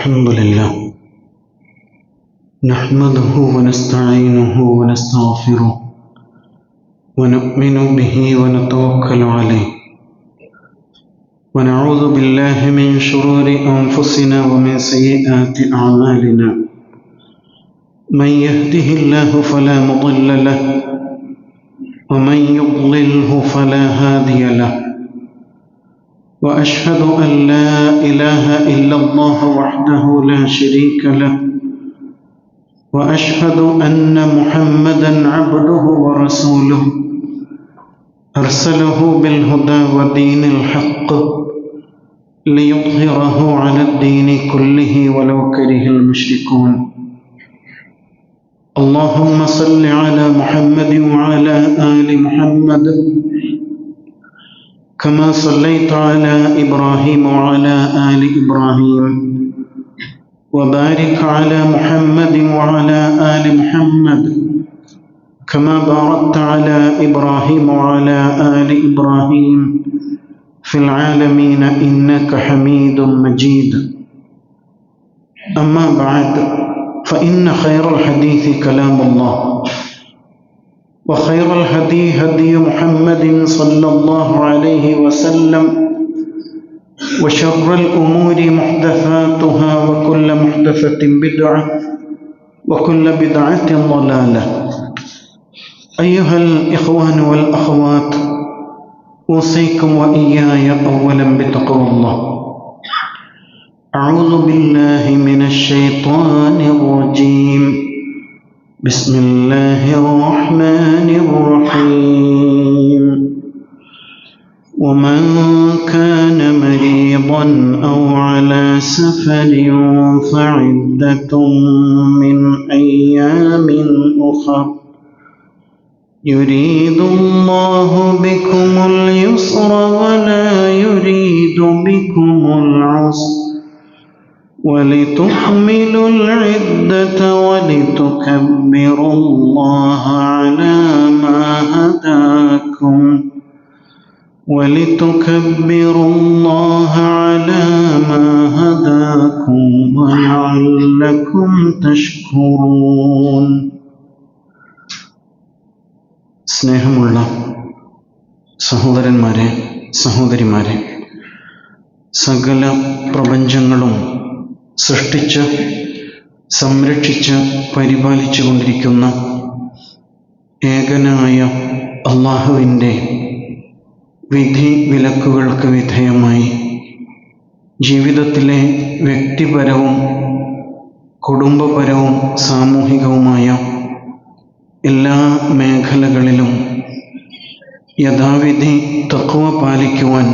الحمد لله نحمده ونستعينه ونستغفره ونؤمن به ونتوكل عليه ونعوذ بالله من شرور أنفسنا ومن سيئات أعمالنا من يهده الله فلا مضل له ومن يضلله فلا هادي له وأشهد أن لا إله إلا الله وحده لا شريك له وأشهد أن محمدًا عبده ورسوله أرسله بالهدى ودين الحق ليظهره على الدين كله ولو كره المشركون اللهم صل على محمد وعلى آل محمد كما صليت على إبراهيم وعلى آل إبراهيم وبارك على محمد وعلى آل محمد كما باركت على إبراهيم وعلى آل إبراهيم في العالمين إنك حميد مجيد أما بعد فإن خير الحديث كلام الله وخير الهدي هدي محمد صلى الله عليه وسلم وشر الأمور محدثاتها وكل محدثة بدعة وكل بدعة ضلالة أيها الإخوان والأخوات أوصيكم وإياي أولا بتقوى الله أعوذ بالله من الشيطان الرجيم بسم الله الرحمن الرحيم ومن كان مريضا أو على سفر فعدة من أيام أخر يريد الله بكم اليسر ولا يريد بكم العسر ولتكملوا العدة ولتكبروا الله على ما هداكم ولعلكم تشكرون. സ്നേഹമുള്ള സഹോദരന്മാരെ, സഹോദരിമാരെ, സകല പ്രപഞ്ചങ്ങളും സൃഷ്ടിച്ച് സംരക്ഷിച്ച് പരിപാലിച്ചു കൊണ്ടിരിക്കുന്ന ഏകനായ അള്ളാഹുവിൻ്റെ വിധി വിലക്കുകൾക്ക് വിധേയമായി ജീവിതത്തിലെ വ്യക്തിപരവും കുടുംബപരവും സാമൂഹികവുമായ എല്ലാ മേഖലകളിലും യഥാവിധി തഖ്വ പാലിക്കുവാൻ,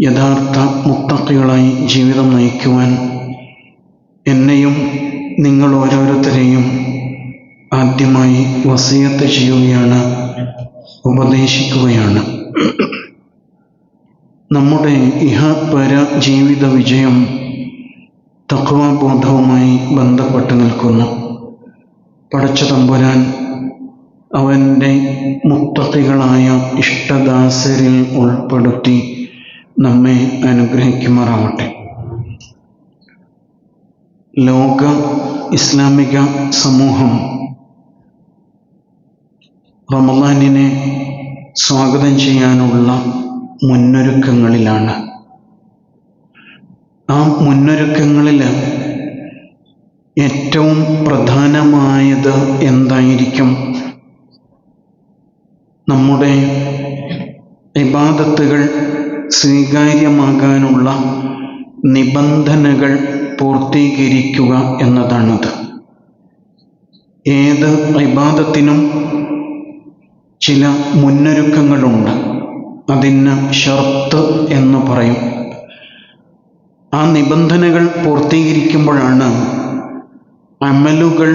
യഥാർത്ഥ മുത്തഖികളായി ജീവിതം നയിക്കുവാൻ എന്നെയും നിങ്ങൾ ഓരോരുത്തരെയും ആദ്യമായി വസിയത്ത് ചെയ്യുകയാണ്, ഉപദേശിക്കുകയാണ്. നമ്മുടെ ഇഹപര ജീവിത വിജയം തഖ്വാബോധവുമായി ബന്ധപ്പെട്ട് നിൽക്കുന്നു. പടച്ച തമ്പുരാൻ അവൻ്റെ മുത്തഖികളായ ഇഷ്ടദാസരിൽ ഉൾപ്പെടുത്തി നമ്മെ അനുഗ്രഹിക്കുമാറാവട്ടെ. ലോക ഇസ്ലാമിക സമൂഹം റമളാനിനെ സ്വാഗതം ചെയ്യാനുള്ള മുന്നൊരുക്കങ്ങളിലാണ്. ആ മുന്നൊരുക്കങ്ങളിൽ ഏറ്റവും പ്രധാനമായത് എന്തായിരിക്കും? നമ്മുടെ ഇബാദത്തുകൾ സ്വീകാര്യമാകാനുള്ള നിബന്ധനകൾ പൂർത്തീകരിക്കുക എന്നതാണത്. ഏത് ഇബാദത്തിനും ചില മുന്നൊരുക്കങ്ങളുണ്ട്. അതിന് ഷർത്ത് എന്ന് പറയും. ആ നിബന്ധനകൾ പൂർത്തീകരിക്കുമ്പോഴാണ് അമലുകൾ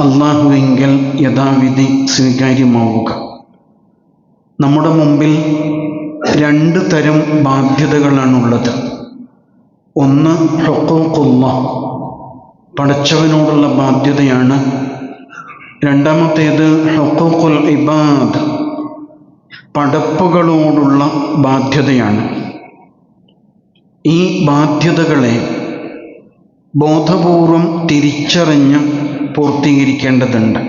അള്ളാഹുവിങ്കൽ യഥാവിധി സ്വീകാര്യമാവുക. നമ്മുടെ മുമ്പിൽ രണ്ട് തരം ബാധ്യതകളാണുള്ളത്. ഒന്ന് ഹുഖൂഖുല്ലാഹ്, പടച്ചവനോടുള്ള ബാധ്യതയാണ്. രണ്ടാമത്തേത് ഹുഖൂഖുൽ ഇബാദ്, പടപ്പുകളോടുള്ള ബാധ്യതയാണ്. ഈ ബാധ്യതകളെ ബോധപൂർവം തിരിച്ചറിഞ്ഞ് പൂർത്തീകരിക്കേണ്ടതുണ്ട്.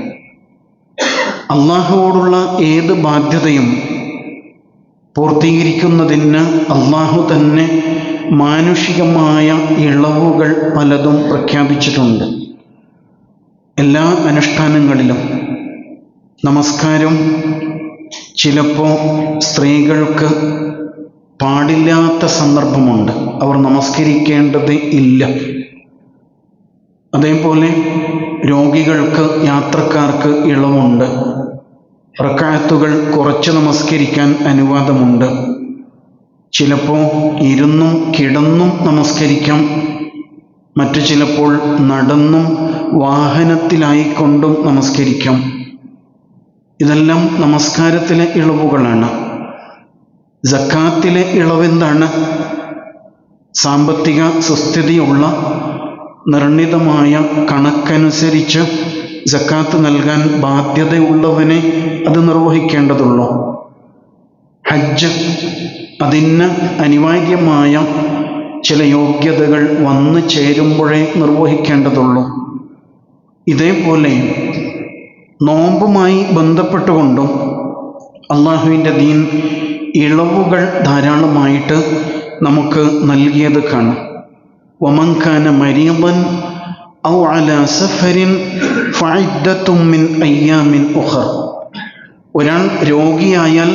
അള്ളാഹുവോടുള്ള ഏത് ബാധ്യതയും പൂർത്തീകരിക്കുന്നതിന് അള്ളാഹു തന്നെ മാനുഷികമായ ഇളവുകൾ പലതും പ്രഖ്യാപിച്ചിട്ടുണ്ട്. എല്ലാ അനുഷ്ഠാനങ്ങളിലും നമസ്കാരം ചിലപ്പോൾ സ്ത്രീകൾക്ക് പാടില്ലാത്ത സന്ദർഭമുണ്ട്, അവർ നമസ്കരിക്കേണ്ടത് ഇല്ല. അതേപോലെ രോഗികൾക്ക്, യാത്രക്കാർക്ക് ഇളവുണ്ട്. റക്അത്തുകൾ കുറച്ച് നമസ്കരിക്കാൻ അനുവാദമുണ്ട്. ചിലപ്പോൾ ഇരുന്നും കിടന്നും നമസ്കരിക്കാം, മറ്റു ചിലപ്പോൾ നടന്നും വാഹനത്തിലായിക്കൊണ്ടും നമസ്കരിക്കാം. ഇതെല്ലാം നമസ്കാരത്തിലെ ഇളവുകളാണ്. സക്കാത്തിലെ ഇളവെന്താണ്? സാമ്പത്തിക സുസ്ഥിതിയുള്ള നിർണിതമായ കണക്കനുസരിച്ച് സക്കാത്ത് നൽകാൻ ബാധ്യതയുള്ളവനെ അത് നിർവഹിക്കേണ്ടതുള്ളൂ. ഹജ്ജ് അതിന് അനിവാര്യമായ ചില യോഗ്യതകൾ വന്നു ചേരുമ്പോഴേ നിർവഹിക്കേണ്ടതുള്ളൂ. ഇതേപോലെ നോമ്പുമായി ബന്ധപ്പെട്ടുകൊണ്ടും അള്ളാഹുവിൻ്റെ ദീൻ ഇളവുകൾ ധാരാളമായിട്ട് നമുക്ക് നൽകിയത് കാണാം. വമൻ കാന മരീദൻ ഔ അലാ സഫരിൻ ഫഇദ്ദത്തും മിൻ അയ്യാമിൻ ഉഖർ. ഒരാൾ രോഗിയായാൽ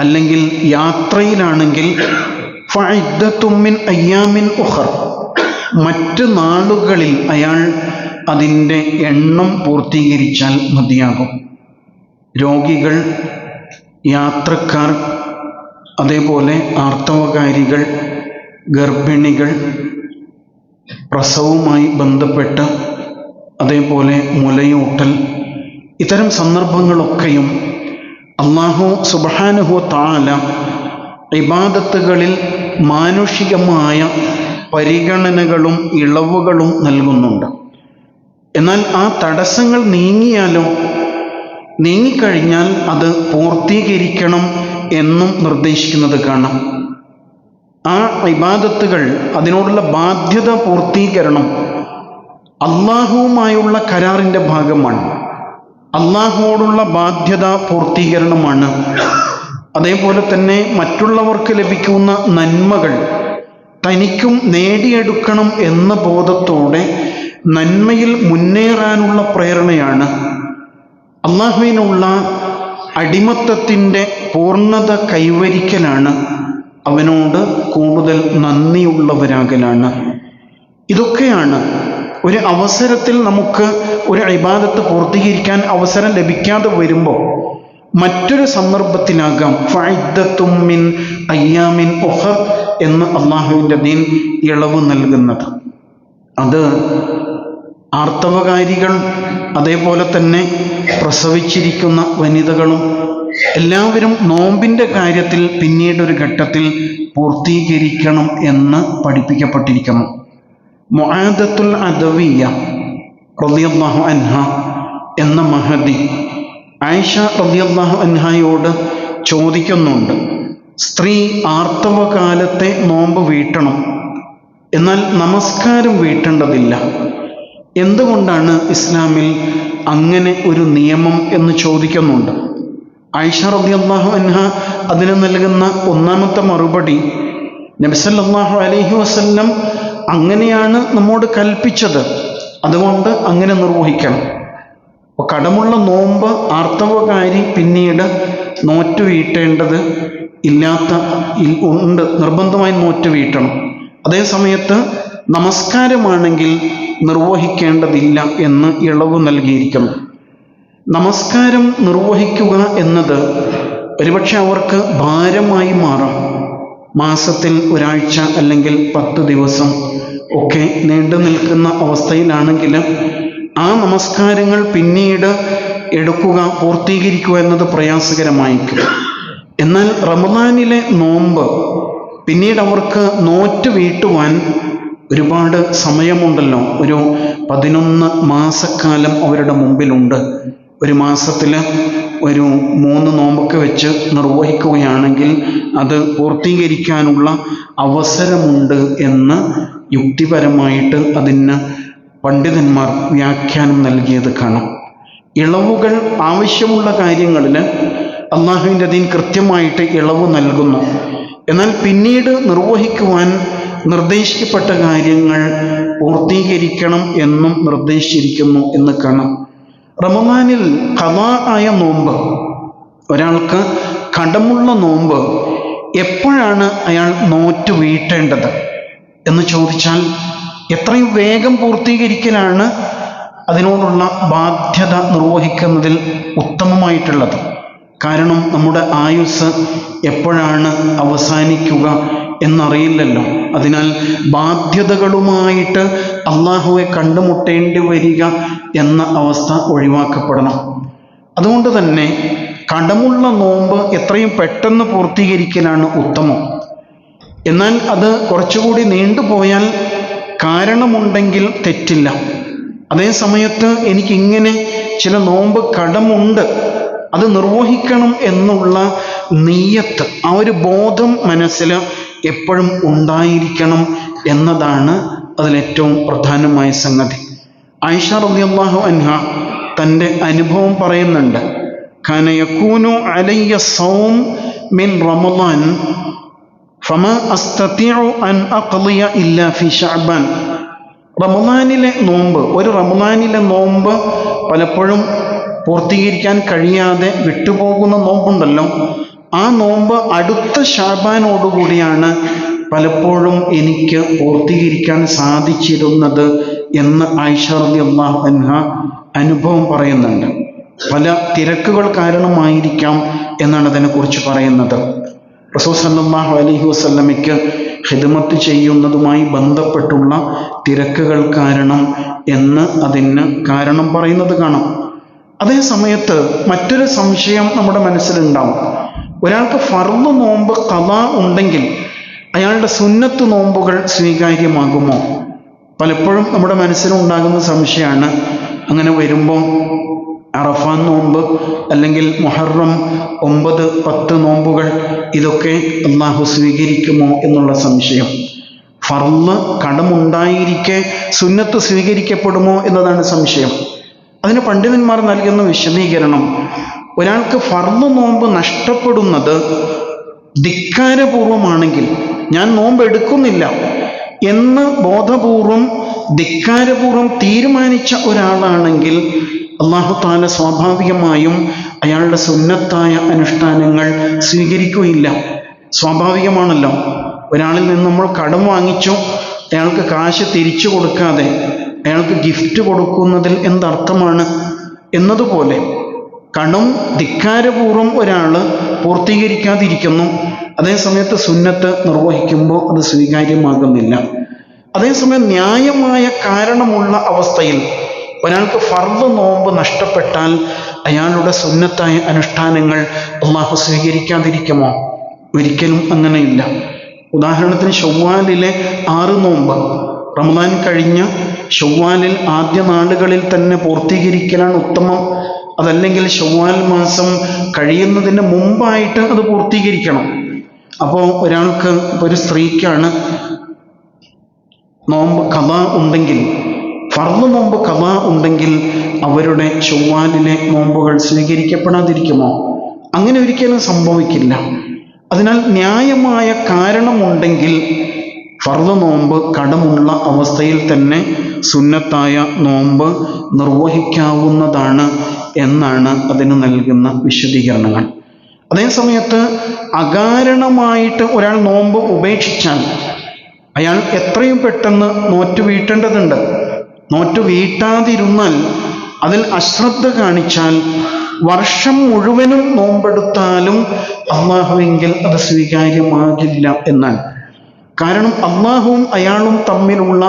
അല്ലെങ്കിൽ യാത്രയിലാണെങ്കിൽ ഫഇദ്ദത്തും മിൻ അയ്യാമിൻ ഉഖർ, മറ്റ് നാളുകളിൽ അയാൾ അതിൻ്റെ എണ്ണം പൂർത്തീകരിച്ചാൽ മതിയാകും. രോഗികൾ, യാത്രക്കാർ, അതേപോലെ ആർത്തവകാരികൾ, ഗർഭിണികൾ, പ്രസവവുമായി ബന്ധപ്പെട്ട്, അതേപോലെ മുലയൂട്ടൽ, ഇത്തരം സന്ദർഭങ്ങളൊക്കെയും അല്ലാഹു സുബ്ഹാനഹു വ തആല ഇബാദത്തുകളിൽ മാനുഷികമായ പരിഗണനകളും ഇളവുകളും നൽകുന്നുണ്ട്. എന്നാൽ ആ തടസ്സങ്ങൾ നീങ്ങിക്കഴിഞ്ഞാൽ അത് പൂർത്തീകരിക്കണം എന്നും നിർദ്ദേശിക്കുന്നത് കാണാം. ആ ഇബാദത്തുകൾ, അതിനോടുള്ള ബാധ്യത പൂർത്തീകരണം അള്ളാഹുവുമായുള്ള കരാറിൻ്റെ ഭാഗമാണ്. അള്ളാഹുവോടുള്ള ബാധ്യത പൂർത്തീകരണമാണ്. അതേപോലെ തന്നെ മറ്റുള്ളവർക്ക് ലഭിക്കുന്ന നന്മകൾ തനിക്കും നേടിയെടുക്കണം എന്ന ബോധത്തോടെ നന്മയിൽ മുന്നേറാനുള്ള പ്രേരണയാണ്. അള്ളാഹുവിനുള്ള അടിമത്തത്തിൻ്റെ പൂർണ്ണത കൈവരിക്കലാണ്. അവനോട് കൂടുതൽ നന്ദിയുള്ളവരാകലാണ്. ഇതൊക്കെയാണ് ഒരു അവസരത്തിൽ നമുക്ക് ഒരു ഇബാദത്ത് പൂർത്തീകരിക്കാൻ അവസരം ലഭിക്കാതെ വരുമ്പോൾ മറ്റൊരു സന്ദർഭത്തിലാകാം ഫഇദ്ദത്തും മിൻ അയ്യാമിൻ ഉഖർ എന്ന് അള്ളാഹുവിൻ്റെ ദീൻ ഇളവ് നൽകുന്നത്. അത് ആർത്തവകാരികൾ, അതേപോലെ തന്നെ പ്രസവിച്ചിരിക്കുന്ന വനിതകളും എല്ലാവരും നോമ്പിൻ്റെ കാര്യത്തിൽ പിന്നീടൊരു ഘട്ടത്തിൽ പൂർത്തീകരിക്കണം എന്ന് പഠിപ്പിക്കപ്പെട്ടിരിക്കുന്നു. മുആദത്തുൽ അദവിയ്യ റളിയല്ലാഹു അൻഹ എന്ന മഹദി ആയിഷ റളിയല്ലാഹു അൻഹയോട് ചോദിക്കുന്നുണ്ട്, സ്ത്രീ ആർത്തവകാലത്തെ നോമ്പ് വീട്ടണം, എന്നാൽ നമസ്കാരം വീട്ടേണ്ടതില്ല. എന്തുകൊണ്ടാണ് ഇസ്ലാമിൽ അങ്ങനെ ഒരു നിയമം എന്ന് ചോദിക്കുന്നുണ്ട്. ആയിഷ റളിയല്ലാഹു അൻഹ അതിന് നൽകുന്ന ഒന്നാമത്തെ മറുപടി, നബി സല്ലല്ലാഹു അലൈഹി വസല്ലം അങ്ങനെയാണ് നമ്മോട് കൽപ്പിച്ചത്, അതുകൊണ്ട് അങ്ങനെ നിർവഹിക്കണം. അപ്പോൾ കടമുള്ള നോമ്പ് ആർത്തവകാരി പിന്നീട് നോറ്റ് വീട്ടേണ്ടത് ഉണ്ട്, നിർബന്ധമായി നോറ്റ് വീട്ടണം. അതേ സമയത്ത് നമസ്കാരമാണെങ്കിൽ നിർവഹിക്കേണ്ടതില്ല എന്ന് ഇളവ് നൽകിയിരിക്കുന്നു. നമസ്കാരം നിർവഹിക്കുക എന്നത് ഒരുപക്ഷെ അവർക്ക് ഭാരമായി മാറാം. മാസത്തിൽ ഒരാഴ്ച അല്ലെങ്കിൽ 10 ദിവസം ഒക്കെ നീണ്ടു നിൽക്കുന്ന അവസ്ഥയിലാണെങ്കിൽ ആ നമസ്കാരങ്ങൾ പിന്നീട് എടുക്കുക, പൂർത്തീകരിക്കുക എന്നത് പ്രയാസകരമായിരിക്കും. എന്നാൽ റമദാനിലെ നോമ്പ് പിന്നീട് അവർക്ക് നോറ്റ് വീട്ടുവാൻ ഒരുപാട് സമയമുണ്ടല്ലോ. ഒരു 11 മാസക്കാലം അവരുടെ മുമ്പിലുണ്ട്. ഒരു മാസത്തിൽ ഒരു 3 നോമ്പൊക്കെ വെച്ച് നിർവഹിക്കുകയാണെങ്കിൽ അത് പൂർത്തീകരിക്കാനുള്ള അവസരമുണ്ട് എന്ന് യുക്തിപരമായിട്ട് അതിന് പണ്ഡിതന്മാർ വ്യാഖ്യാനം നൽകിയത് കാണാം. ഇളവുകൾ ആവശ്യമുള്ള കാര്യങ്ങളിൽ അള്ളാഹുവിൻ്റെ ദീൻ കൃത്യമായിട്ട് ഇളവ് നൽകുന്നു. എന്നാൽ പിന്നീട് നിർവഹിക്കുവാൻ നിർദ്ദേശിക്കപ്പെട്ട കാര്യങ്ങൾ പൂർത്തീകരിക്കണം എന്നും നിർദ്ദേശിച്ചിരിക്കുന്നു എന്ന് കാണാം. റമദാനിൽ ഖളാ ആയ നോമ്പ്, ഒരാൾക്ക് കടമുള്ള നോമ്പ് എപ്പോഴാണ് അയാൾ നോറ്റ് വീട്ടേണ്ടത് എന്ന് ചോദിച്ചാൽ എത്രയും വേഗം പൂർത്തീകരിക്കലാണ് അതിനോടുള്ള ബാധ്യത നിർവഹിക്കുന്നതിൽ ഉത്തമമായിട്ടുള്ളത്. കാരണം നമ്മുടെ ആയുസ് എപ്പോഴാണ് അവസാനിക്കുക എന്നറിയില്ലല്ലോ. അതിനാൽ ബാധ്യതകളുമായിട്ട് അള്ളാഹുവെ കണ്ടുമുട്ടേണ്ടി വരിക എന്ന അവസ്ഥ ഒഴിവാക്കപ്പെടണം. അതുകൊണ്ട് തന്നെ കടമുള്ള നോമ്പ് എത്രയും പെട്ടെന്ന് പൂർത്തീകരിക്കലാണ് ഉത്തമം. എന്നാൽ അത് കുറച്ചുകൂടി നീണ്ടുപോയാൽ കാരണമുണ്ടെങ്കിൽ തെറ്റില്ല. അതേ സമയത്ത് എനിക്കിങ്ങനെ ചില നോമ്പ് കടമുണ്ട്, അത് നിർവഹിക്കണം എന്നുള്ള നിയ്യത്ത്, ആ ഒരു ബോധം മനസ്സിൽ എപ്പോഴും ഉണ്ടായിരിക്കണം എന്നതാണ് അതിലേറ്റവും പ്രധാനമായ സംഗതി. ആയിഷ റളിയല്ലാഹു അൻഹ തൻ്റെ അനുഭവം പറയുന്നുണ്ട്. കാന യകൂനു അലയ്യ സൗം മിൻ റമളാൻ ഫമാ അസ്തതിഉ അൻ അഖ്ളിയ ഇല്ലാ ഫി ശഅബാൻ. റമളാനിലെ നോമ്പ്, ഒരു റമളാനിലെ നോമ്പ് പലപ്പോഴും പൂർത്തീകരിക്കാൻ കഴിയാതെ വിട്ടുപോകുന്ന നോമ്പുണ്ടല്ലോ, ആ നോമ്പ് അടുത്ത ശഅബാനോടുകൂടിയാണ് പലപ്പോഴും എനിക്ക് പൂർത്തീകരിക്കാൻ സാധിച്ചിരുന്നത് എന്ന് ആയിഷ റളിയല്ലാഹു അൻഹ അനുഭവം പറയുന്നുണ്ട്. പല തിരക്കുകൾ കാരണമായിരിക്കാം എന്നാണ് അതിനെക്കുറിച്ച് പറയുന്നത്. റസൂൽ സല്ലല്ലാഹു അലൈഹി വസല്ലമയ്ക്ക് ഖിദ്മത്ത് ചെയ്യുന്നതുമായി ബന്ധപ്പെട്ടുള്ള തിരക്കുകൾ കാരണം എന്ന് അതിന് കാരണം പറയുന്നത് കാണാം. അതേ സമയത്ത് മറ്റൊരു സംശയം നമ്മുടെ മനസ്സിലുണ്ടാവും. ഒരാൾക്ക് ഫർള് നോമ്പ് ഖളാ ഉണ്ടെങ്കിൽ അയാളുടെ സുന്നത്ത് നോമ്പുകൾ സ്വീകാര്യമാകുമോ? പലപ്പോഴും നമ്മുടെ മനസ്സിലുണ്ടാകുന്ന സംശയമാണ്. അങ്ങനെ വരുമ്പോൾ അറഫ നോമ്പ് അല്ലെങ്കിൽ മുഹറം 9, 10 നോമ്പുകൾ ഇതൊക്കെ അള്ളാഹു സ്വീകരിക്കുമോ എന്നുള്ള സംശയം. ഫർള് കടമുണ്ടായിരിക്കെ സുന്നത്ത് സ്വീകരിക്കപ്പെടുമോ എന്നതാണ് സംശയം. അതിന് പണ്ഡിതന്മാർ നൽകുന്ന വിശദീകരണം, ഒരാൾക്ക് ഫർള് നോമ്പ് നഷ്ടപ്പെടുന്നത് ധിക്കാരപൂർവമാണെങ്കിൽ, ഞാൻ നോമ്പ് എടുക്കുന്നില്ല എന്ന് ബോധപൂർവം ധിക്കാരപൂർവം തീരുമാനിച്ച ഒരാളാണെങ്കിൽ അല്ലാഹു തആല സ്വാഭാവികമായും അയാളുടെ സുന്നത്തായ അനുഷ്ഠാനങ്ങൾ സ്വീകരിക്കുകയില്ല. സ്വാഭാവികമാണല്ലോ. ഒരാളിൽ നിന്ന് നമ്മൾ കടം വാങ്ങിച്ചു, അയാൾക്ക് കാശ് തിരിച്ചു കൊടുക്കാതെ അയാൾക്ക് ഗിഫ്റ്റ് കൊടുക്കുന്നതിൽ എന്തർത്ഥമാണ് എന്നതുപോലെ കടം ധിക്കാരപൂർവം ഒരാൾ പൂർത്തീകരിക്കാതിരിക്കുന്നു. അതേസമയത്ത് സുന്നത്ത് നിർവഹിക്കുമ്പോൾ അത് സ്വീകാര്യമാകുന്നില്ല. അതേസമയം ന്യായമായ കാരണമുള്ള അവസ്ഥയിൽ ഒരാൾക്ക് ഫർള് നോമ്പ് നഷ്ടപ്പെട്ടാൽ അയാളുടെ സുന്നത്തായ അനുഷ്ഠാനങ്ങൾ അള്ളാഹു സ്വീകരിക്കാതിരിക്കുമോ? ഒരിക്കലും അങ്ങനെയില്ല. ഉദാഹരണത്തിന് ശവ്വാലിലെ 6 നോമ്പ് റമദാൻ കഴിഞ്ഞ് ശവ്വാലിൽ ആദ്യ നാളുകളിൽ തന്നെ പൂർത്തീകരിക്കലാണ് ഉത്തമം. അതല്ലെങ്കിൽ ശവ്വാൽ മാസം കഴിയുന്നതിന് മുമ്പായിട്ട് അത് പൂർത്തീകരിക്കണം. അപ്പോൾ ഒരാൾക്ക്, ഒരു സ്ത്രീക്കാണ് നോമ്പ് ഖളാ ഉണ്ടെങ്കിൽ, ഫർള് നോമ്പ് ഖളാ ഉണ്ടെങ്കിൽ അവരുടെ ശവ്വാലിലെ നോമ്പുകൾ സ്വീകരിക്കപ്പെടാതിരിക്കുമോ? അങ്ങനെ ഒരിക്കലും സംഭവിക്കില്ല. അതിനാൽ ന്യായമായ കാരണമുണ്ടെങ്കിൽ ഫർള് നോമ്പ് കടമുള്ള അവസ്ഥയിൽ തന്നെ സുന്നത്തായ നോമ്പ് നിർവഹിക്കാവുന്നതാണ് എന്നാണ് അതിന് നൽകുന്ന വിശദീകരണങ്ങൾ. അതേസമയത്ത് അകാരണമായിട്ട് ഒരാൾ നോമ്പ് ഉപേക്ഷിച്ചാൽ അയാൾ എത്രയും പെട്ടെന്ന് നോറ്റ് വീട്ടേണ്ടതുണ്ട്. നോറ്റ് വീട്ടാതിരുന്നാൽ, അതിൽ അശ്രദ്ധ കാണിച്ചാൽ വർഷം മുഴുവനും നോമ്പെടുത്താലും അള്ളാഹുവെങ്കിൽ അത് സ്വീകാര്യമാകില്ല എന്നാണ്. കാരണം അള്ളാഹുവും അയാളും തമ്മിലുള്ള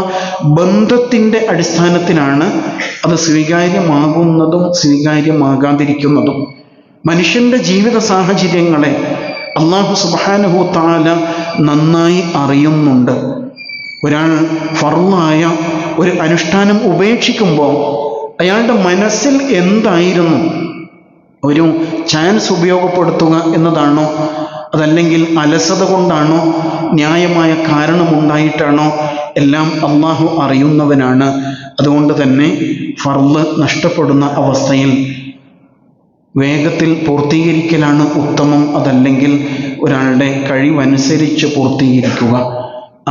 ബന്ധത്തിൻ്റെ അടിസ്ഥാനത്തിലാണ് അത് സ്വീകാര്യമാകുന്നതും സ്വീകാര്യമാകാതിരിക്കുന്നതും. മനുഷ്യൻ്റെ ജീവിത സാഹചര്യങ്ങളെ അള്ളാഹു സുബ്ഹാനഹു തആല നന്നായി അറിയുന്നുണ്ട്. ഒരാൾ ഫർളായ ഒരു അനുഷ്ഠാനം ഉപേക്ഷിക്കുമ്പോൾ അയാളുടെ മനസ്സിൽ എന്തായിരുന്നു? ഒരു ചാൻസ് ഉപയോഗപ്പെടുത്തുക എന്നതാണോ, അതല്ലെങ്കിൽ അലസത കൊണ്ടാണോ, ന്യായമായ കാരണമുണ്ടായിട്ടാണോ? എല്ലാം അള്ളാഹു അറിയുന്നവനാണ്. അതുകൊണ്ട് തന്നെ ഫർള് നഷ്ടപ്പെടുന്ന അവസ്ഥയിൽ വേഗത്തിൽ പൂർത്തീകരിക്കലാണ് ഉത്തമം. അതല്ലെങ്കിൽ ഒരാളുടെ കഴിവനുസരിച്ച് പൂർത്തീകരിക്കുക.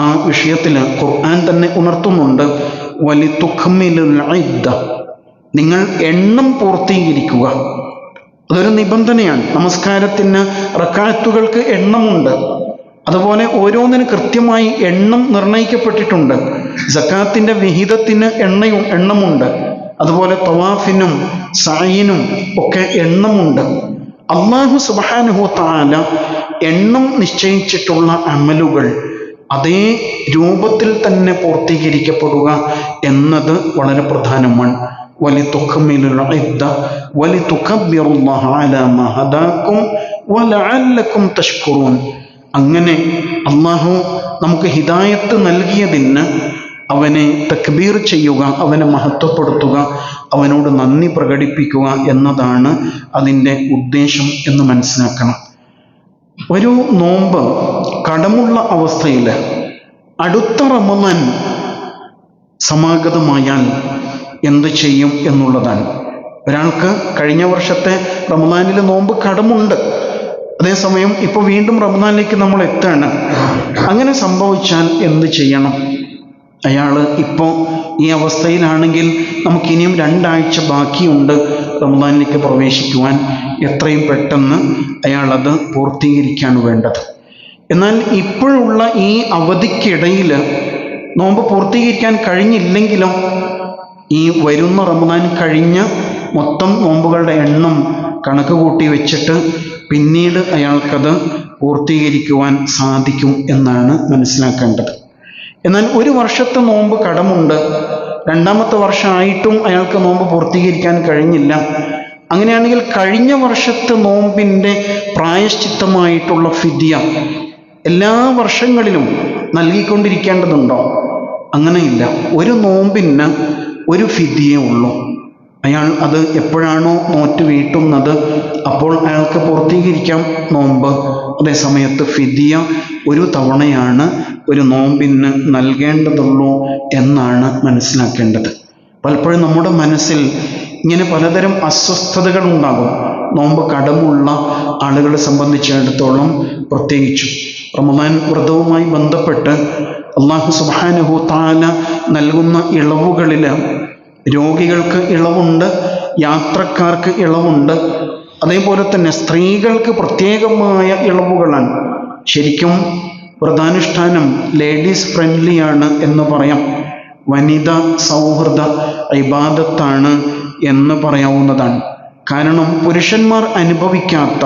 ആ വിഷയത്തിൽ ഖുർആൻ തന്നെ ഉണർത്തുന്നുണ്ട്, വലിതുക്മിലുൽ ഇദ്ദ, നിങ്ങൾ എണ്ണം പൂർത്തീകരിക്കുക. അതൊരു നിബന്ധനയാണ്. നമസ്കാരത്തിന് റക്അത്തുകൾക്ക് എണ്ണമുണ്ട്. അതുപോലെ ഓരോന്നിന് കൃത്യമായി എണ്ണം നിർണയിക്കപ്പെട്ടിട്ടുണ്ട്. സക്കാത്തിന്റെ വിഹിതത്തിന് എണ്ണമുണ്ട്. അതുപോലെ തവാഫിനും സഅയിനും ഒക്കെ എണ്ണമുണ്ട്. അല്ലാഹു സുബ്ഹാനഹു വ തആല എണ്ണം നിശ്ചയിച്ചിട്ടുള്ള അമലുകൾ അതേ രൂപത്തിൽ തന്നെ പൂർത്തീകരിക്കപ്പെടുക എന്നത് വളരെ പ്രധാനമാണ്. വലിതുക്മിലുൽ ഇദ്ദ വലിതുകബ്ബിറുല്ലാഹ അലാ മാ ഹദാകും വലഅല്ലകും തഷ്കുറൂൻ. അങ്ങനെ അല്ലാഹു നമുക്ക് ഹിദായത്ത് നൽകിയതിന് അവനെ തക്ബീർ ചെയ്യുക, അവനെ മഹത്വപ്പെടുത്തുക, അവനോട് നന്ദി പ്രകടിപ്പിക്കുക എന്നതാണ് അതിൻ്റെ ഉദ്ദേശം എന്ന് മനസ്സിലാക്കണം. ഒരു നോമ്പ് കടമുള്ള അവസ്ഥയിൽ അടുത്ത റമളാൻ സമാഗതമായാൽ എന്ത് ചെയ്യും എന്നുള്ളതാണ്. ഒരാൾക്ക് കഴിഞ്ഞ വർഷത്തെ റമളാനിൽ നോമ്പ് കടമുണ്ട്, അതേസമയം ഇപ്പോൾ വീണ്ടും റമളാനിലേക്ക് നമ്മൾ എത്താണ്. അങ്ങനെ സംഭവിച്ചാൽ എന്ത് ചെയ്യണം? അയാൾ ഇപ്പോൾ ഈ അവസ്ഥയിലാണെങ്കിൽ നമുക്കിനിയും 2 ആഴ്ച ബാക്കിയുണ്ട് റമളാനിലേക്ക് പ്രവേശിക്കുവാൻ. എത്രയും പെട്ടെന്ന് അയാളത് പൂർത്തീകരിക്കുകയാണ് വേണ്ടത്. എന്നാൽ ഇപ്പോഴുള്ള ഈ അവധിക്കിടയിൽ നോമ്പ് പൂർത്തീകരിക്കാൻ കഴിഞ്ഞില്ലെങ്കിലോ, ഈ വരുന്ന റമളാൻ കഴിഞ്ഞ് മൊത്തം നോമ്പുകളുടെ എണ്ണം കണക്ക് കൂട്ടി വെച്ചിട്ട് പിന്നീട് അയാൾക്കത് പൂർത്തീകരിക്കുവാൻ സാധിക്കും എന്നാണ് മനസ്സിലാക്കേണ്ടത്. എന്നാൽ ഒരു വർഷത്തെ നോമ്പ് കടമുണ്ട്, 2ാമത്തെ വർഷമായിട്ടും അയാൾക്ക് നോമ്പ് പൂർത്തീകരിക്കാൻ കഴിഞ്ഞില്ല. അങ്ങനെയാണെങ്കിൽ കഴിഞ്ഞ വർഷത്തെ നോമ്പിൻ്റെ പ്രായശ്ചിത്തമായിട്ടുള്ള ഫിദ്യ എല്ലാ വർഷങ്ങളിലും നൽകിക്കൊണ്ടിരിക്കേണ്ടതുണ്ടോ? അങ്ങനെയില്ല. ഒരു നോമ്പിന് ഒരു ഫിദ്യയേ ഉള്ളൂ. അയാൾ അത് എപ്പോഴാണോ നോറ്റ് വീട്ടുന്നത് അപ്പോൾ അയാൾക്ക് പൂർത്തീകരിക്കാം നോമ്പ്. അതേസമയത്ത് ഫിദ്യ ഒരു തവണയാണ് ഒരു നോമ്പിന് നൽകേണ്ടതുള്ളൂ എന്നാണ് മനസ്സിലാക്കേണ്ടത്. പലപ്പോഴും നമ്മുടെ മനസ്സിൽ ഇങ്ങനെ പലതരം അസ്വസ്ഥതകൾ ഉണ്ടാകും. നോമ്പ് കടമുള്ള ആളുകളെ സംബന്ധിച്ചിടത്തോളം പ്രത്യേകിച്ചും റമളാൻ വ്രതവുമായി ബന്ധപ്പെട്ട് അല്ലാഹു സുബ്ഹാനഹു വ തആല നൽകുന്ന ഇളവുകളിൽ രോഗികൾക്ക് ഇളവുണ്ട്, യാത്രക്കാർക്ക് ഇളവുണ്ട്, അതേപോലെ തന്നെ സ്ത്രീകൾക്ക് പ്രത്യേകമായ ഇളവുകളാണ്. ശരിക്കും വ്രതാനുഷ്ഠാനം ലേഡീസ് ഫ്രണ്ട്ലിയാണ് എന്ന് പറയാം. വനിത സൗഹൃദ ഇബാദത്താണ് എന്ന് പറയാവുന്നതാണ്. കാരണം പുരുഷന്മാർ അനുഭവിക്കാത്ത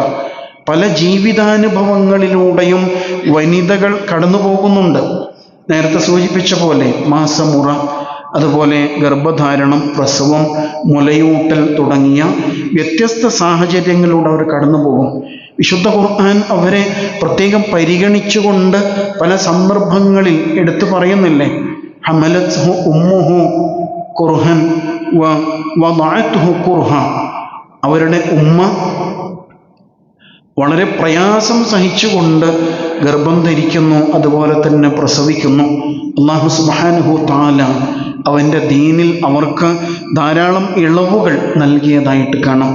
പല ജീവിതാനുഭവങ്ങളിലൂടെയും വനിതകൾ കടന്നു പോകുന്നുണ്ട്. നേരത്തെ സൂചിപ്പിച്ച പോലെ മാസമുറ, അതുപോലെ ഗർഭധാരണം, പ്രസവം, മുലയൂട്ടൽ തുടങ്ങിയ വ്യത്യസ്ത സാഹചര്യങ്ങളിലൂടെ അവർ കടന്നു പോകും. വിശുദ്ധ ഖുർആൻ അവരെ പ്രത്യേകം പരിഗണിച്ചുകൊണ്ട് പല സന്ദർഭങ്ങളിൽ എടുത്തു പറയുന്നില്ലേ? ഹമലത്ഹു ഉമ്മുഹു കുർഹൻ വദഅത്ഹു കുർഹ. അവരുടെ ഉമ്മ വളരെ പ്രയാസം സഹിച്ചുകൊണ്ട് ഗർഭം ധരിക്കുന്നു, അതുപോലെ തന്നെ പ്രസവിക്കുന്നു. അല്ലാഹു സുബ്ഹാനഹു വ തആല അവൻ്റെ ദീനിൽ അവർക്ക് ധാരാളം ഇളവുകൾ നൽകിയതായിട്ട് കാണാം.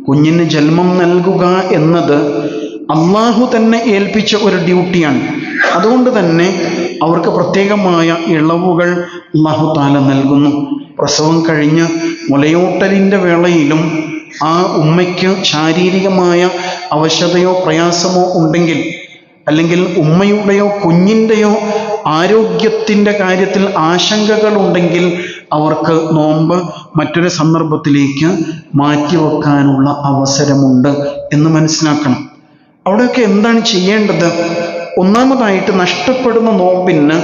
കുഞ്ഞിന് ജന്മം നൽകുക എന്നത് അല്ലാഹു തന്നെ ഏൽപ്പിച്ച ഒരു ഡ്യൂട്ടിയാണ്. അതുകൊണ്ട് തന്നെ അവർക്ക് പ്രത്യേകമായ ഇളവുകൾ അല്ലാഹു തആല നൽകുന്നു. പ്രസവം കഴിഞ്ഞ് മുലയൂട്ടലിൻ്റെ വേളയിലും ആ ഉമ്മയ്ക്ക് ശാരീരികമായ അവശതയോ പ്രയാസമോ ഉണ്ടെങ്കിൽ, അല്ലെങ്കിൽ ഉമ്മയുടെയോ കുഞ്ഞിൻ്റെയോ ആരോഗ്യത്തിൻ്റെ കാര്യത്തിൽ ആശങ്കകളുണ്ടെങ്കിൽ അവർക്ക് നോമ്പ് മറ്റൊരു സന്ദർഭത്തിലേക്ക് മാറ്റിവെക്കാനുള്ള അവസരമുണ്ട് എന്ന് മനസ്സിലാക്കണം. അവിടെയൊക്കെ എന്താണ് ചെയ്യേണ്ടത്? ഒന്നാമതായിട്ട് നഷ്ടപ്പെടുന്ന നോമ്പിന്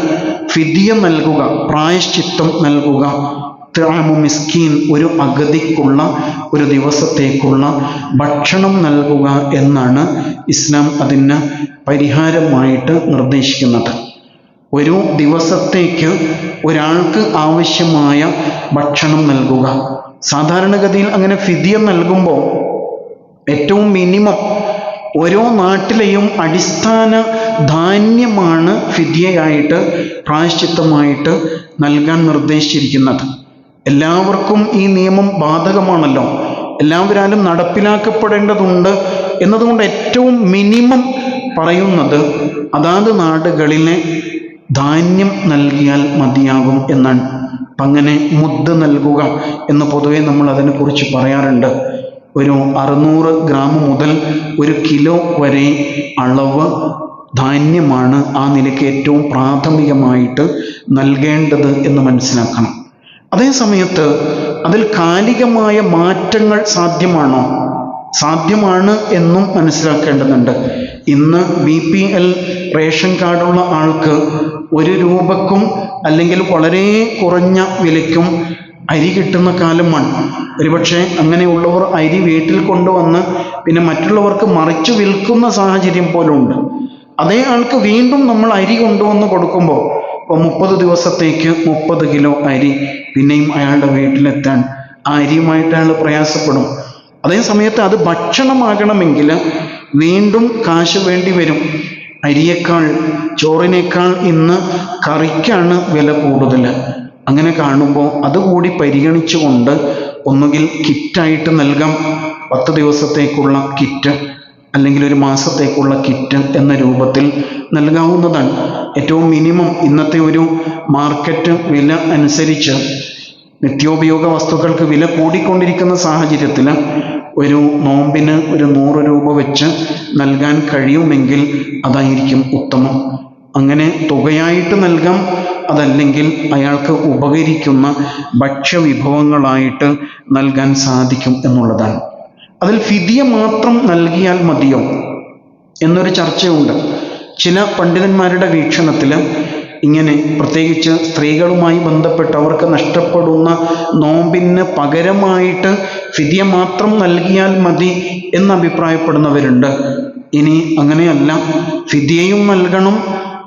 ഫിദ്യ നൽകുക, പ്രായശ്ചിത്തം നൽകുക. തഅമു മിസ്കീൻ, ഒരു അഗതിക്കുള്ള ഒരു ദിവസത്തേക്കുള്ള ഭക്ഷണം നൽകുക എന്നാണ് ഇസ്ലാം അതിന് പരിഹാരമായിട്ട് നിർദ്ദേശിക്കുന്നത്. ഒരു ദിവസത്തേക്ക് ഒരാൾക്ക് ആവശ്യമായ ഭക്ഷണം നൽകുക. സാധാരണഗതിയിൽ അങ്ങനെ ഫിദ്യ നൽകുമ്പോൾ ഏറ്റവും മിനിമം ഓരോ നാട്ടിലെയും അടിസ്ഥാന ധാന്യമാണ് ഫിദ്യയായിട്ട് പ്രായശ്ചിത്തമായിട്ട് നൽകാൻ നിർദ്ദേശിച്ചിരിക്കുന്നത്. എല്ലാവർക്കും ഈ നിയമം ബാധകമാണല്ലോ, എല്ലാവരാലും നടപ്പിലാക്കപ്പെടേണ്ടതുണ്ട് എന്നതുകൊണ്ട് ഏറ്റവും മിനിമം പറയുന്നത് അതാത് നാടുകളിലെ ധാന്യം നൽകിയാൽ മതിയാകും എന്നാണ്. അപ്പം അങ്ങനെ മുദ്ദ് നൽകുക എന്ന് പൊതുവെ നമ്മൾ അതിനെക്കുറിച്ച് പറയാറുണ്ട്. ഒരു 600 ഗ്രാം മുതൽ 1 കിലോ വരെ അളവ് ധാന്യമാണ് ആ നിലയ്ക്ക് ഏറ്റവും പ്രാഥമികമായിട്ട് നൽകേണ്ടത് എന്ന് മനസ്സിലാക്കണം. അതേ സമയത്ത് അതിൽ കാലികമായ മാറ്റങ്ങൾ സാധ്യമാണോ? സാധ്യമാണ് എന്നും മനസ്സിലാക്കേണ്ടതുണ്ട്. ഇന്ന് BPL റേഷൻ കാർഡുള്ള ആൾക്ക് 1 രൂപക്കും അല്ലെങ്കിൽ വളരെ കുറഞ്ഞ വിലയ്ക്കും അരി കിട്ടുന്ന കാലമാണ്. ഒരുപക്ഷെ അങ്ങനെയുള്ളവർ അരി വീട്ടിൽ കൊണ്ടുവന്ന് പിന്നെ മറ്റുള്ളവർക്ക് മറിച്ചു വിൽക്കുന്ന സാഹചര്യം പോലും ഉണ്ട്. അതേ ആൾക്ക് വീണ്ടും നമ്മൾ അരി കൊണ്ടുവന്ന് കൊടുക്കുമ്പോൾ 30 ദിവസത്തേക്ക് 30 കിലോ അരി പിന്നെയും അയാളുടെ വീട്ടിലെത്താൻ ആ അരിയുമായിട്ട് അയാൾ പ്രയാസപ്പെടും. അതേ സമയത്ത് അത് ഭക്ഷണമാകണമെങ്കിൽ വീണ്ടും കാശ് വേണ്ടി വരും. അരിയേക്കാൾ ചോറിനേക്കാൾ ഇന്ന് കറിക്കാണ് വില കൂടുതൽ. അങ്ങനെ കാണുമ്പോൾ അതുകൂടി പരിഗണിച്ചുകൊണ്ട് ഒന്നുകിൽ കിറ്റായിട്ട് നൽകാം, 10 ദിവസത്തേക്കുള്ള കിറ്റ് അല്ലെങ്കിൽ 1 മാസത്തേക്കുള്ള കിറ്റ് എന്ന രൂപത്തിൽ നൽകാവുന്നതാണ്. ഏറ്റവും മിനിമം ഇന്നത്തെ ഒരു മാർക്കറ്റ് വില അനുസരിച്ച് നിത്യോപയോഗ വസ്തുക്കൾക്ക് വില കൂടിക്കൊണ്ടിരിക്കുന്ന സാഹചര്യത്തിൽ ഒരു നോമ്പിന് 100 രൂപ വെച്ച് നൽകാൻ കഴിയുമെങ്കിൽ അതായിരിക്കും ഉത്തമം. അങ്ങനെ തുകയായിട്ട് നൽകാം, അതല്ലെങ്കിൽ അയാൾക്ക് ഉപകരിക്കുന്ന ഭക്ഷ്യവിഭവങ്ങളായിട്ട് നൽകാൻ സാധിക്കും എന്നുള്ളതാണ്. അതിൽ ഫിദിയ മാത്രം നൽകിയാൽ മതിയോ എന്നൊരു ചർച്ചയുണ്ട്. ചില പണ്ഡിതന്മാരുടെ വീക്ഷണത്തിൽ ഇങ്ങനെ, പ്രത്യേകിച്ച് സ്ത്രീകളുമായി ബന്ധപ്പെട്ട് അവർക്ക് നഷ്ടപ്പെടുന്ന നോമ്പിന് പകരമായിട്ട് ഫിദിയ മാത്രം നൽകിയാൽ മതി എന്ന് അഭിപ്രായപ്പെടുന്നവരുണ്ട്. ഇനി അങ്ങനെയല്ല, ഫിദിയയും നൽകണം,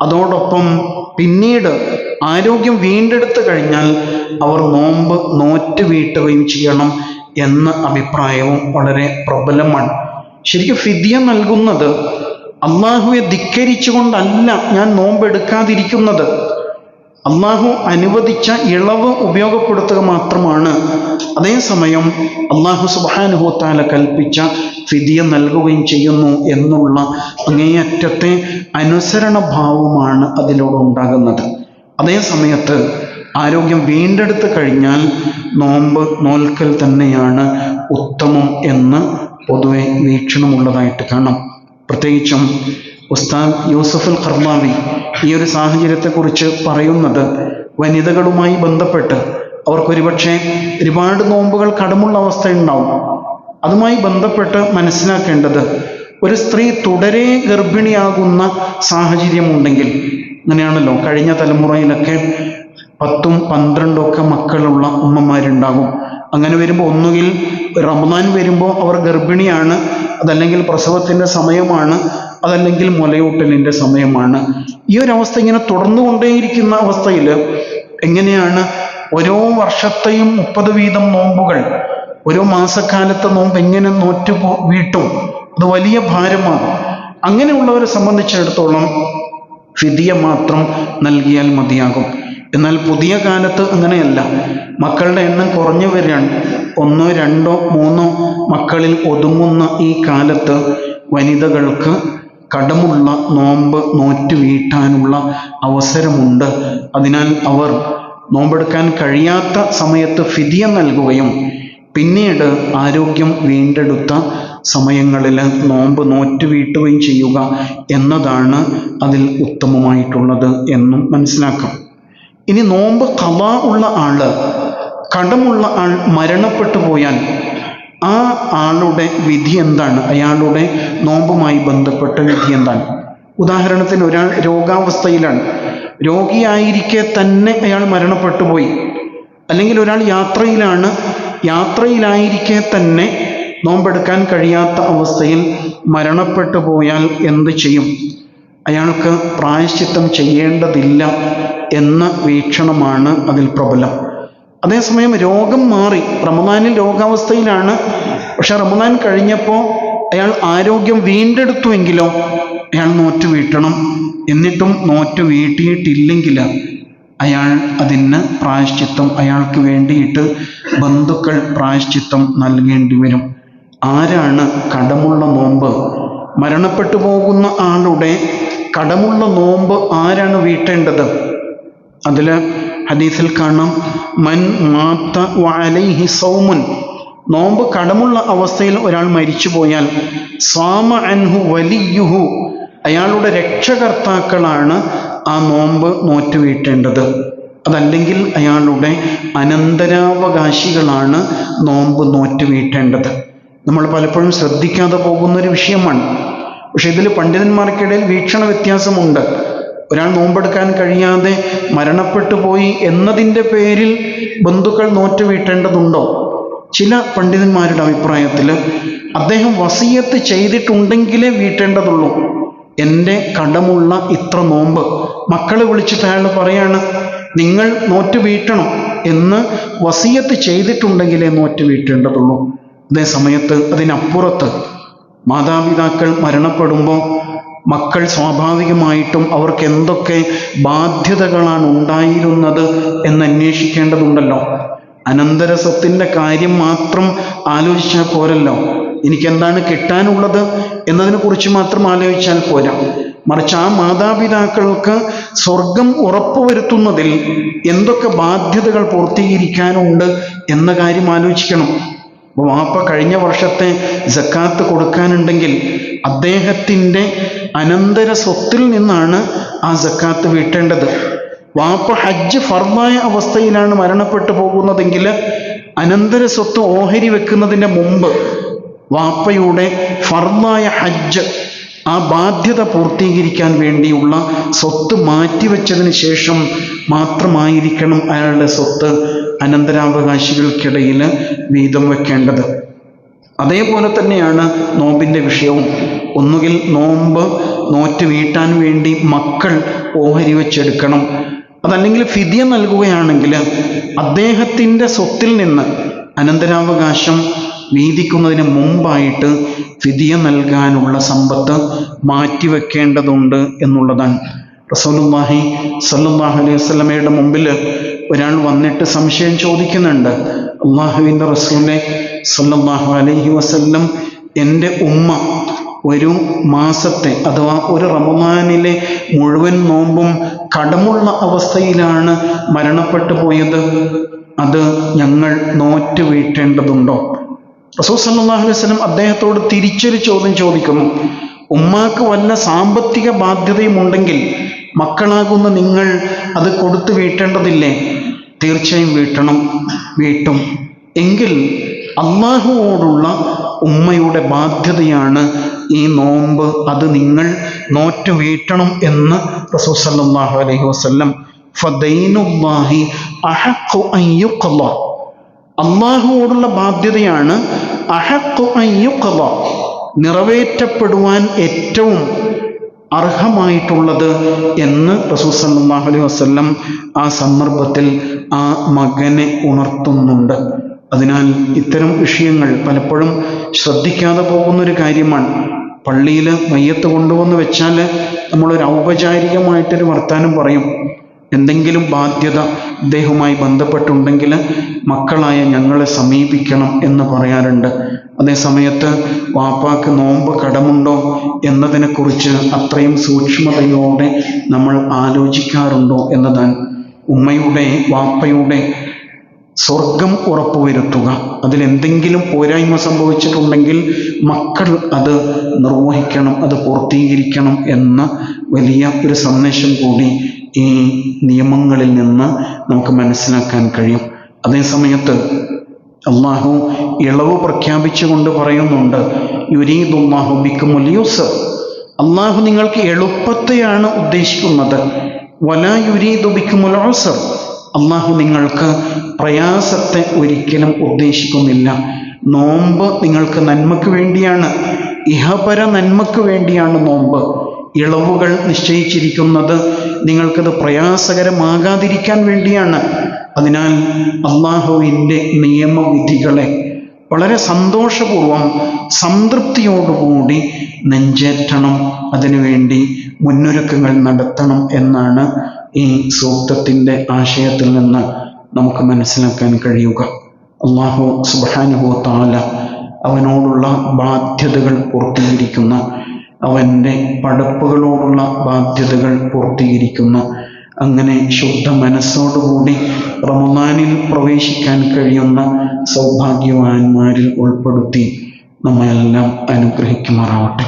അതോടൊപ്പം പിന്നീട് ആരോഗ്യം വീണ്ടെടുത്തു കഴിഞ്ഞാൽ അവർ നോമ്പ് നോറ്റ് വീട്ടുകയും ചെയ്യണം എന്ന അഭിപ്രായവും വളരെ പ്രബലമാണ്. ശരിക്കും ഫിദിയ നൽകുന്നത് അള്ളാഹുവെ ധിക്കരിച്ചുകൊണ്ടല്ല ഞാൻ നോമ്പെടുക്കാതിരിക്കുന്നത്, അള്ളാഹു അനുവദിച്ച ഇളവ് ഉപയോഗപ്പെടുത്തുക മാത്രമാണ്. അതേസമയം അള്ളാഹു സുബ്ഹാനഹു വ തആല കൽപ്പിച്ച ഫിദിയ നൽകുകയും ചെയ്യുന്നു എന്നുള്ള അങ്ങേയറ്റത്തെ അനുസരണഭാവമാണ് അതിലൂടെ ഉണ്ടാകുന്നത്. അതേ സമയത്ത് ആരോഗ്യം വീണ്ടെടുത്ത് കഴിഞ്ഞാൽ നോമ്പ് നോൽക്കൽ തന്നെയാണ് ഉത്തമം എന്ന് പൊതുവെ വീക്ഷണമുള്ളതായിട്ട് കാണാം. പ്രത്യേകിച്ചും ഉസ്താദ് യൂസഫുൽ ഖർളാവി ഈ ഒരു സാഹചര്യത്തെക്കുറിച്ച് പറയുന്നത് വനിതകളുമായി ബന്ധപ്പെട്ട് അവർക്കൊരുപക്ഷെ ഒരുപാട് നോമ്പുകൾ കടമുള്ള അവസ്ഥയുണ്ടാവും. അതുമായി ബന്ധപ്പെട്ട് മനസ്സിലാക്കേണ്ടത്, ഒരു സ്ത്രീ തുടരെ ഗർഭിണിയാകുന്ന സാഹചര്യമുണ്ടെങ്കിൽ, അങ്ങനെയാണല്ലോ കഴിഞ്ഞ തലമുറയിലൊക്കെ 10ഉം 12ഉം ഒക്കെ മക്കളുള്ള ഉമ്മമാരുണ്ടാകും. അങ്ങനെ വരുമ്പോൾ ഒന്നുകിൽ റമദാൻ വരുമ്പോൾ അവർ ഗർഭിണിയാണ്, അതല്ലെങ്കിൽ പ്രസവത്തിൻ്റെ സമയമാണ്, അതല്ലെങ്കിൽ മുലയൂട്ടലിൻ്റെ സമയമാണ്. ഈ ഒരു അവസ്ഥ ഇങ്ങനെ തുടർന്നുകൊണ്ടേയിരിക്കുന്ന അവസ്ഥയിൽ എങ്ങനെയാണ് ഓരോ വർഷത്തെയും 30 വീതം നോമ്പുകൾ, ഓരോ മാസക്കാലത്തെ നോമ്പ് എങ്ങനെ നോറ്റു വീട്ടും? അത് വലിയ ഭാരമാണ്. അങ്ങനെയുള്ളവരെ സംബന്ധിച്ചിടത്തോളം ഫിദിയ മാത്രം നൽകിയാൽ മതിയാകും. എന്നാൽ പുതിയ കാലത്ത് അങ്ങനെയല്ല, മക്കളുടെ എണ്ണം കുറഞ്ഞു വരികയാണ്. 1, 2, 3 മക്കളിൽ ഒതുങ്ങുന്ന ഈ കാലത്ത് വനിതകൾക്ക് കടമുള്ള നോമ്പ് നോറ്റ് വീട്ടാനുള്ള അവസരമുണ്ട്. അതിനാൽ അവർ നോമ്പെടുക്കാൻ കഴിയാത്ത സമയത്ത് ഫിദിയ നൽകുകയും പിന്നീട് ആരോഗ്യം വീണ്ടെടുത്ത സമയങ്ങളിൽ നോമ്പ് നോറ്റ് വീട്ടുകയും ചെയ്യുക എന്നതാണ് അതിൽ ഉത്തമമായിട്ടുള്ളത് എന്നും മനസ്സിലാക്കാം. ഇനി നോമ്പ് ഖളാ ഉള്ള ആള്, കടമുള്ള ആൾ മരണപ്പെട്ടു പോയാൽ ആ ആളുടെ വിധി എന്താണ്? അയാളുടെ നോമ്പുമായി ബന്ധപ്പെട്ട വിധി എന്താണ്? ഉദാഹരണത്തിന്, ഒരാൾ രോഗാവസ്ഥയിലാണ്, രോഗിയായിരിക്കെ തന്നെ അയാൾ മരണപ്പെട്ടു പോയി. അല്ലെങ്കിൽ ഒരാൾ യാത്രയിലാണ്, യാത്രയിലായിരിക്കെ തന്നെ നോമ്പെടുക്കാൻ കഴിയാത്ത അവസ്ഥയിൽ മരണപ്പെട്ടു പോയാൽ എന്ത് ചെയ്യും? അയാൾക്ക് പ്രായശ്ചിത്തം ചെയ്യേണ്ടതില്ല എന്ന വീക്ഷണമാണ് അതിൽ പ്രബലം. അതേസമയം രോഗം മാറി, റമദാനിൽ രോഗാവസ്ഥയിലാണ്, പക്ഷെ റമദാൻ കഴിഞ്ഞപ്പോൾ അയാൾ ആരോഗ്യം വീണ്ടെടുത്തുവെങ്കിലോ അയാൾ നോറ്റ് വീട്ടണം. എന്നിട്ടും നോറ്റ് വീട്ടിയിട്ടില്ലെങ്കിൽ അയാൾ അതിന് പ്രായശ്ചിത്തം, അയാൾക്ക് വേണ്ടിയിട്ട് ബന്ധുക്കൾ പ്രായശ്ചിത്തം നൽകേണ്ടി വരും. ആരാണ് കടമുള്ള നോമ്പ്, മരണപ്പെട്ടു പോകുന്ന ആളുടെ കടമുള്ള നോമ്പ് ആരാണ് വീട്ടേണ്ടത്? അതിൽ ഹദീസിൽ കാണാം, മൻ മാത്ത വഅലൈഹി സൗമുൻ, നോമ്പ് കടമുള്ള അവസ്ഥയിൽ ഒരാൾ മരിച്ചു പോയാൽ സാമ അൻഹു വലിയുഹു, അയാളുടെ രക്ഷകർത്താക്കളാണ് ആ നോമ്പ് നോറ്റ് വീട്ടേണ്ടത്. അതല്ലെങ്കിൽ അയാളുടെ അനന്തരാവകാശികളാണ് നോമ്പ് നോറ്റ് വീട്ടേണ്ടത്. നമ്മൾ പലപ്പോഴും ശ്രദ്ധിക്കാതെ പോകുന്നൊരു വിഷയമാണ്. പക്ഷെ ഇതിൽ പണ്ഡിതന്മാർക്കിടയിൽ വീക്ഷണ വ്യത്യാസമുണ്ട്. ഒരാൾ നോമ്പെടുക്കാൻ കഴിയാതെ മരണപ്പെട്ടു പോയി എന്നതിൻ്റെ പേരിൽ ബന്ധുക്കൾ നോറ്റ് വീട്ടേണ്ടതുണ്ടോ? ചില പണ്ഡിതന്മാരുടെ അഭിപ്രായത്തിൽ അദ്ദേഹം വസിയത്ത് ചെയ്തിട്ടുണ്ടെങ്കിലേ വീട്ടേണ്ടതുള്ളൂ. എൻ്റെ കടമുള്ള ഇത്ര നോമ്പ്, മക്കളെ വിളിച്ചിട്ട് അയാൾ പറയാണ് നിങ്ങൾ നോറ്റ് വീട്ടണം എന്ന് വസിയത്ത് ചെയ്തിട്ടുണ്ടെങ്കിലേ നോറ്റ് വീട്ടേണ്ടതുള്ളൂ. അതേ സമയത്ത് അതിനപ്പുറത്ത് മാതാപിതാക്കൾ മരണപ്പെടുമ്പോൾ മക്കൾ സ്വാഭാവികമായിട്ടും അവർക്ക് എന്തൊക്കെ ബാധ്യതകളാണ് ഉണ്ടായിരുന്നത് എന്ന് അന്വേഷിക്കേണ്ടതുണ്ടല്ലോ. അനന്തര സ്വത്തിൻ്റെ കാര്യം മാത്രം ആലോചിച്ചാൽ പോരല്ലോ. എനിക്കെന്താണ് കിട്ടാനുള്ളത് എന്നതിനെ കുറിച്ച് മാത്രം ആലോചിച്ചാൽ പോരാ. മറിച്ച് ആ മാതാപിതാക്കൾക്ക് സ്വർഗം ഉറപ്പുവരുത്തുന്നതിൽ എന്തൊക്കെ ബാധ്യതകൾ പൂർത്തീകരിക്കാനുണ്ട് എന്ന കാര്യം ആലോചിക്കണം. വാപ്പ കഴിഞ്ഞ വർഷത്തെ സക്കാത്ത് കൊടുക്കാനുണ്ടെങ്കിൽ അദ്ദേഹത്തിൻ്റെ അനന്തര സ്വത്തിൽ നിന്നാണ് ആ സക്കാത്ത് വീട്ടേണ്ടത്. വാപ്പ ഹജ്ജ് ഫർദായ അവസ്ഥയിലാണ് മരണപ്പെട്ടു പോകുന്നതെങ്കിൽ അനന്തര സ്വത്ത് ഓഹരി വെക്കുന്നതിൻ്റെ മുമ്പ് വാപ്പയുടെ ഫർദായ ഹജ്ജ്, ആ ബാധ്യത പൂർത്തീകരിക്കാൻ വേണ്ടിയുള്ള സ്വത്ത് മാറ്റിവെച്ചതിന് ശേഷം മാത്രമായിരിക്കണം അയാളുടെ സ്വത്ത് അനന്തരാവകാശികൾക്കിടയിൽ വീതം വെക്കേണ്ടത്. അതേപോലെ തന്നെയാണ് നോമ്പിൻ്റെ വിഷയവും. ഒന്നുകിൽ നോമ്പ് നോറ്റ് വീട്ടാൻ വേണ്ടി മക്കൾ ഓഹരി വെച്ചെടുക്കണം, അതല്ലെങ്കിൽ ഫിദ്യ നൽകുകയാണെങ്കിൽ അദ്ദേഹത്തിൻ്റെ സ്വത്തിൽ നിന്ന് അനന്തരാവകാശം വീതിക്കുന്നതിന് മുമ്പായിട്ട് ഫിദ്യ നൽകാനുള്ള സമ്പത്ത് മാറ്റിവെക്കേണ്ടതുണ്ട് എന്നുള്ളതാണ്. റസൂലുള്ളാഹി സ്വല്ലല്ലാഹു അലൈഹി വസല്ലമയുടെ മുമ്പിൽ ഒരാൾ വന്നിട്ട് സംശയം ചോദിക്കുന്നുണ്ട്. അള്ളാഹുവിൻ്റെ റസൂലെ സ്വല്ലല്ലാഹു അലൈഹി വസല്ലം, എൻ്റെ ഉമ്മ ഒരു മാസത്തെ അഥവാ ഒരു റമദാനിലെ മുഴുവൻ നോമ്പും കടമുള്ള അവസ്ഥയിലാണ് മരണപ്പെട്ടു പോയത്, അത് ഞങ്ങൾ നോറ്റ് വീട്ടേണ്ടതുണ്ടോ? റസൂൽ സല്ലല്ലാഹു അലൈഹി വസല്ലം അദ്ദേഹത്തോട് തിരിച്ചൊരു ചോദ്യം ചോദിക്കുന്നു. ഉമ്മാക്ക് വല്ല സാമ്പത്തിക ബാധ്യതയും ഉണ്ടെങ്കിൽ മക്കളാകുന്ന നിങ്ങൾ അത് കൊടുത്തു വീട്ടേണ്ടതില്ലേ? തീർച്ചയായും വീട്ടണം, വീട്ടും. എങ്കിൽ അള്ളാഹുവോടുള്ള ഉമ്മയുടെ ബാധ്യതയാണ് ഈ നോമ്പ്, അത് നിങ്ങൾ നോറ്റ് വീട്ടണം എന്ന് റസൂൽ സല്ലല്ലാഹു അലൈഹി വസല്ലം. ഫദൈനുല്ലാഹി അഹഖു അൻ യുഖ്ള, അള്ളാഹുവോടുള്ള ബാധ്യതയാണ് അഹഖു അൻ യുഖ്ള, നിറവേറ്റപ്പെടുവാൻ ഏറ്റവും അർഹമായിട്ടുള്ളത് എന്ന് റസൂൽ സല്ലല്ലാഹു അലൈഹി വസല്ലം ആ സന്ദർഭത്തിൽ ആ മകനെ ഉണർത്തുന്നുണ്ട്. അതിനാൽ ഇത്തരം വിഷയങ്ങൾ പലപ്പോഴും ശ്രദ്ധിക്കാതെ പോകുന്നൊരു കാര്യമാണ്. പള്ളിയിൽ മയ്യത്ത് കൊണ്ടുവന്ന് വെച്ചാൽ നമ്മളൊരു ഔപചാരികമായിട്ടൊരു വർത്താനം പറയും. എന്തെങ്കിലും ബാധ്യത ഇദ്ദേഹവുമായി ബന്ധപ്പെട്ടുണ്ടെങ്കിൽ മക്കളായ ഞങ്ങളെ സമീപിക്കണം എന്ന് പറയാറുണ്ട്. അതേസമയത്ത് വാപ്പാക്ക് നോമ്പ് കടമുണ്ടോ എന്നതിനെക്കുറിച്ച് അത്രയും സൂക്ഷ്മതയോടെ നമ്മൾ ആലോചിക്കാറുണ്ടോ എന്നതാണ്. ഉമ്മയുടെ വാപ്പയുടെ സ്വർഗം ഉറപ്പുവരുത്തുക, അതിലെന്തെങ്കിലും പോരായ്മ സംഭവിച്ചിട്ടുണ്ടെങ്കിൽ മക്കൾ അത് നിർവഹിക്കണം, അത് പൂർത്തീകരിക്കണം എന്ന വലിയ ഒരു സന്ദേശം കൂടി ഈ നിയമങ്ങളിൽ നിന്ന് നമുക്ക് മനസ്സിലാക്കാൻ കഴിയും. അതേസമയത്ത് അള്ളാഹു ഇളവ് പ്രഖ്യാപിച്ചുകൊണ്ട് പറയുന്നുണ്ട്, യുരീദുല്ലാഹു ബിക്കുമുൽ യുസ്ർ, അള്ളാഹു നിങ്ങൾക്ക് എളുപ്പത്തെയാണ് ഉദ്ദേശിക്കുന്നത്. വലാ യുരീദു ബിക്കുമുൽ ഉസ്ർ, അള്ളാഹു നിങ്ങൾക്ക് പ്രയാസത്തെ ഒരിക്കലും ഉദ്ദേശിക്കുന്നില്ല. നോമ്പ് നിങ്ങൾക്ക് നന്മയ്ക്ക് വേണ്ടിയാണ്, ഇഹപര നന്മയ്ക്ക് വേണ്ടിയാണ് നോമ്പ്. ഇളവുകൾ നിശ്ചയിച്ചിരിക്കുന്നത് നിങ്ങൾക്കത് പ്രയാസകരമാകാതിരിക്കാൻ വേണ്ടിയാണ്. അതിനാൽ അള്ളാഹുവിൻ്റെ നിയമവിധികളെ വളരെ സന്തോഷപൂർവം സംതൃപ്തിയോടുകൂടി നെഞ്ചേറ്റണം, അതിനുവേണ്ടി മുന്നൊരുക്കങ്ങൾ നടത്തണം എന്നാണ് ഈ സൂക്തത്തിൻ്റെ ആശയത്തിൽ നിന്ന് നമുക്ക് മനസ്സിലാക്കാൻ കഴിയുക. അല്ലാഹു സുബ്ഹാനഹു വ തആല അവനോടുള്ള ബാധ്യതകൾ പൂർത്തീകരിക്കുന്ന, അവൻ്റെ പടപ്പുകളോടുള്ള ബാധ്യതകൾ പൂർത്തീകരിക്കുന്ന, അങ്ങനെ ശുദ്ധ മനസ്സോടുകൂടി റമദാനിൽ പ്രവേശിക്കാൻ കഴിയുന്ന സൗഭാഗ്യവാന്മാരിൽ ഉൾപ്പെടുത്തി നമ്മെല്ലാം അനുഗ്രഹിക്കുമാറാവട്ടെ.